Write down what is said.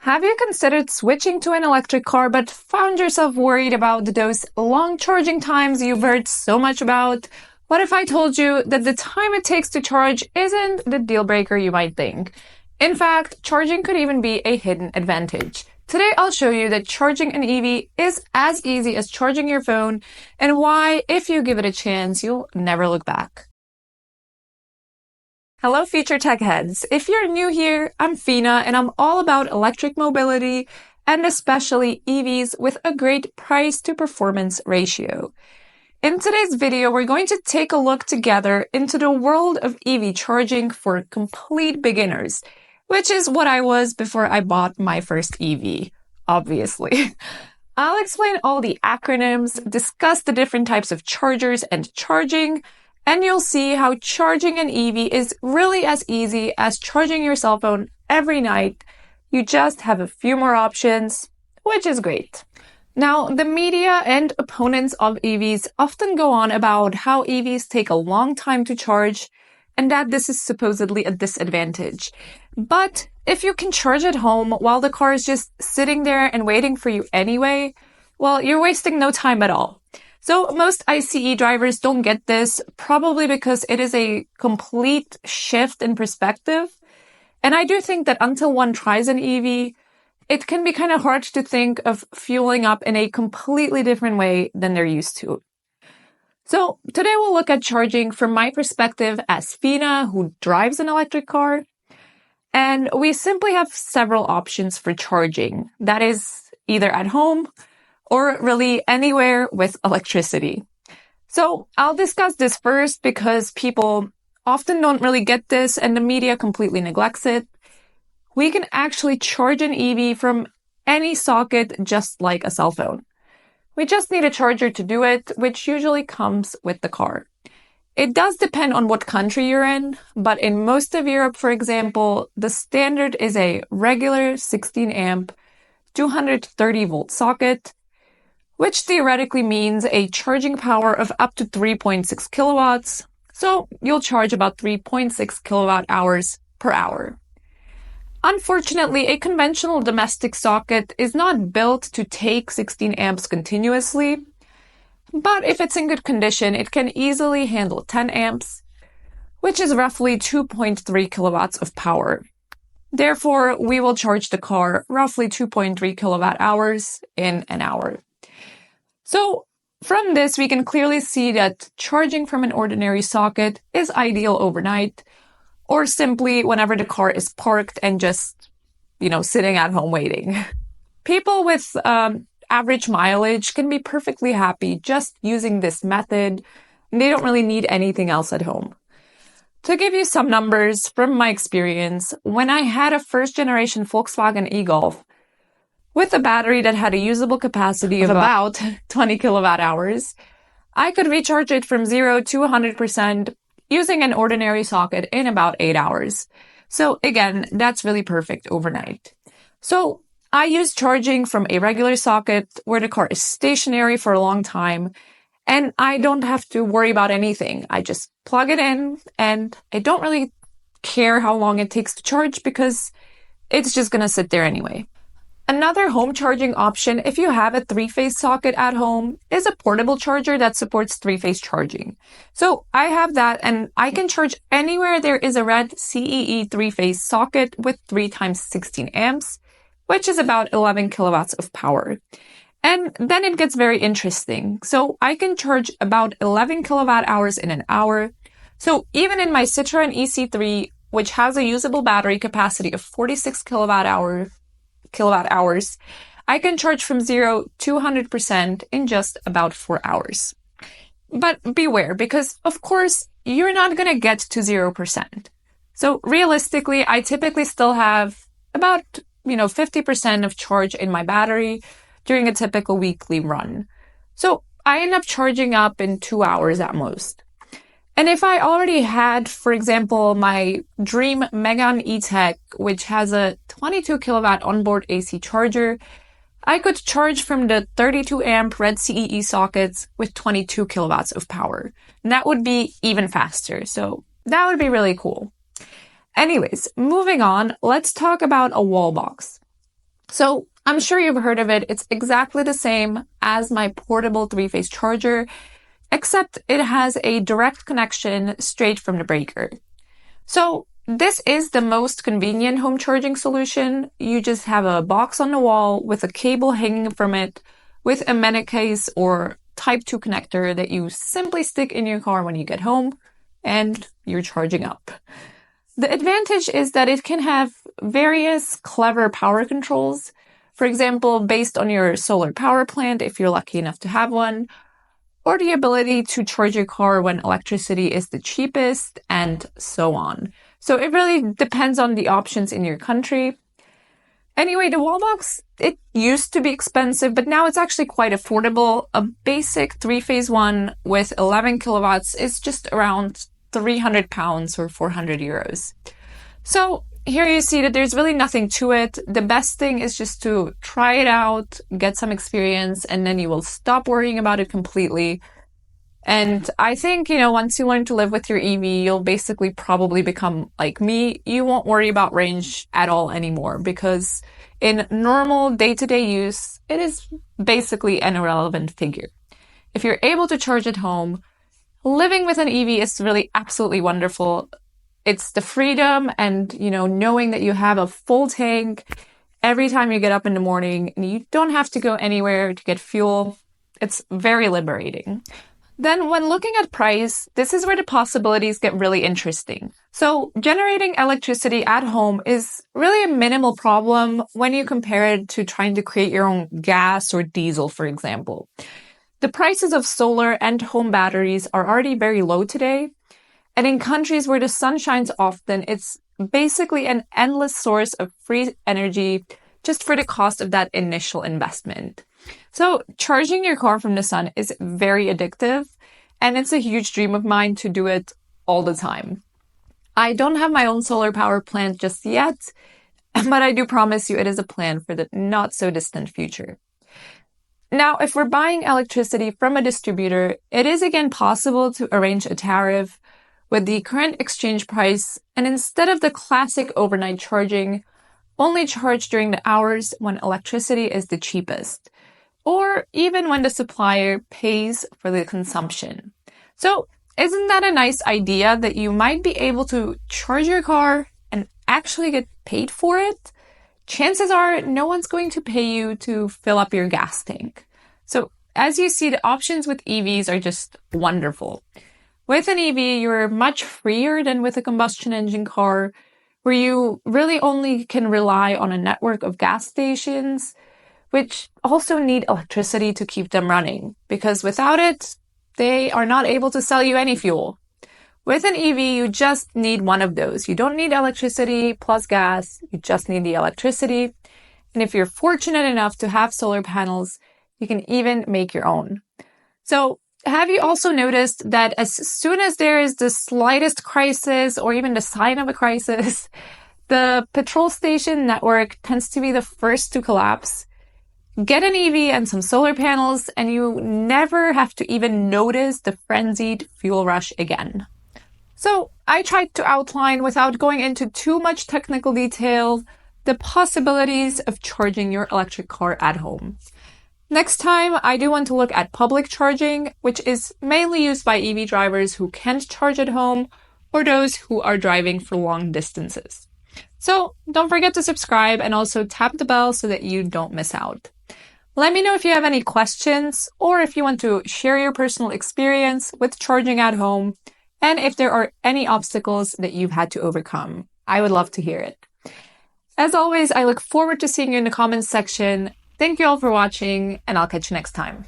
Have you considered switching to an electric car but found yourself worried about those long charging times you've heard so much about? What if I told you that the time it takes to charge isn't the deal breaker you might think? In fact, charging could even be a hidden advantage. Today, I'll show you that charging an EV is as easy as charging your phone and why, if you give it a chance, you'll never look back. Hello, future tech heads. If you're new here, I'm Fina, and I'm all about electric mobility and especially EVs with a great price to performance ratio. In today's video, we're going to take a look together into the world of EV charging for complete beginners, which is what I was before I bought my first EV, obviously. I'll explain all the acronyms, discuss the different types of chargers and charging, and you'll see how charging an EV is really as easy as charging your cell phone every night. You just have a few more options, which is great. Now, the media and opponents of EVs often go on about how EVs take a long time to charge and that this is supposedly a disadvantage. But if you can charge at home while the car is just sitting there and waiting for you anyway, well, you're wasting no time at all. So most ICE drivers don't get this, probably because it is a complete shift in perspective. And I do think that until one tries an EV, it can be kind of hard to think of fueling up in a completely different way than they're used to. So today we'll look at charging from my perspective as Fina, who drives an electric car. And we simply have several options for charging. That is either at home or really anywhere with electricity. So I'll discuss this first because people often don't really get this and the media completely neglects it. We can actually charge an EV from any socket just like a cell phone. We just need a charger to do it, which usually comes with the car. It does depend on what country you're in, but in most of Europe, for example, the standard is a regular 16 amp, 230 volt socket, which theoretically means a charging power of up to 3.6 kilowatts. So you'll charge about 3.6 kilowatt hours per hour. Unfortunately, a conventional domestic socket is not built to take 16 amps continuously, but if it's in good condition, it can easily handle 10 amps, which is roughly 2.3 kilowatts of power. Therefore, we will charge the car roughly 2.3 kilowatt hours in an hour. So from this, we can clearly see that charging from an ordinary socket is ideal overnight, or simply whenever the car is parked and just, sitting at home waiting. People with average mileage can be perfectly happy just using this method. They don't really need anything else at home. To give you some numbers from my experience, when I had a first generation Volkswagen e-Golf with a battery that had a usable capacity of about 20 kilowatt hours, I could recharge it from 0 to 100% using an ordinary socket in about 8 hours. So again, that's really perfect overnight. So I use charging from a regular socket where the car is stationary for a long time, and I don't have to worry about anything. I just plug it in, and I don't really care how long it takes to charge because it's just going to sit there anyway. Another home charging option, if you have a three-phase socket at home, is a portable charger that supports three-phase charging. So I have that, and I can charge anywhere there is a red CEE three-phase socket with 3 times 16 amps, which is about 11 kilowatts of power. And then it gets very interesting. So I can charge about 11 kilowatt hours in an hour. So even in my Citroen EC3, which has a usable battery capacity of 46 kilowatt hours, I can charge from 0 to 100% in just about 4 hours. But beware, because of course, you're not going to get to 0%. So realistically, I typically still have about, 50% of charge in my battery during a typical weekly run. So I end up charging up in 2 hours at most. And if I already had, for example, my dream Megane E-Tech, which has a 22 kilowatt onboard AC charger, I could charge from the 32 amp red CEE sockets with 22 kilowatts of power. And that would be even faster. So that would be really cool. Anyways, moving on, let's talk about a wall box. So I'm sure you've heard of it. It's exactly the same as my portable three-phase charger, except it has a direct connection straight from the breaker. So this is the most convenient home charging solution. You just have a box on the wall with a cable hanging from it with a mena case or Type 2 connector that you simply stick in your car when you get home and you're charging up. The advantage is that it can have various clever power controls. For example, based on your solar power plant, if you're lucky enough to have one, or the ability to charge your car when electricity is the cheapest, and so on. So it really depends on the options in your country. Anyway, the Wallbox, it used to be expensive, but now it's actually quite affordable. A basic three-phase one with 11 kilowatts is just around £300 or 400 euros. So here you see that there's really nothing to it. The best thing is just to try it out, get some experience, and then you will stop worrying about it completely. And I think, once you learn to live with your EV, you'll basically probably become like me. You won't worry about range at all anymore because in normal day-to-day use, it is basically an irrelevant figure. If you're able to charge at home, living with an EV is really absolutely wonderful. It's the freedom and, knowing that you have a full tank every time you get up in the morning and you don't have to go anywhere to get fuel. It's very liberating. Then when looking at price, this is where the possibilities get really interesting. So generating electricity at home is really a minimal problem when you compare it to trying to create your own gas or diesel, for example. The prices of solar and home batteries are already very low today. And in countries where the sun shines often, it's basically an endless source of free energy just for the cost of that initial investment. So charging your car from the sun is very addictive, and it's a huge dream of mine to do it all the time. I don't have my own solar power plant just yet, but I do promise you it is a plan for the not so distant future. Now, if we're buying electricity from a distributor, it is again possible to arrange a tariff with the current exchange price, and instead of the classic overnight charging, only charge during the hours when electricity is the cheapest, or even when the supplier pays for the consumption. So isn't that a nice idea that you might be able to charge your car and actually get paid for it? Chances are no one's going to pay you to fill up your gas tank. So as you see, the options with EVs are just wonderful. With an EV, you're much freer than with a combustion engine car, where you really only can rely on a network of gas stations, which also need electricity to keep them running, because without it, they are not able to sell you any fuel. With an EV, you just need one of those. You don't need electricity plus gas, you just need the electricity. And if you're fortunate enough to have solar panels, you can even make your own. So have you also noticed that as soon as there is the slightest crisis or even the sign of a crisis, the petrol station network tends to be the first to collapse? Get an EV and some solar panels, and you never have to even notice the frenzied fuel rush again. So I tried to outline, without going into too much technical detail, the possibilities of charging your electric car at home. Next time, I do want to look at public charging, which is mainly used by EV drivers who can't charge at home or those who are driving for long distances. So don't forget to subscribe and also tap the bell so that you don't miss out. Let me know if you have any questions or if you want to share your personal experience with charging at home and if there are any obstacles that you've had to overcome. I would love to hear it. As always, I look forward to seeing you in the comments section. Thank you all for watching, and I'll catch you next time.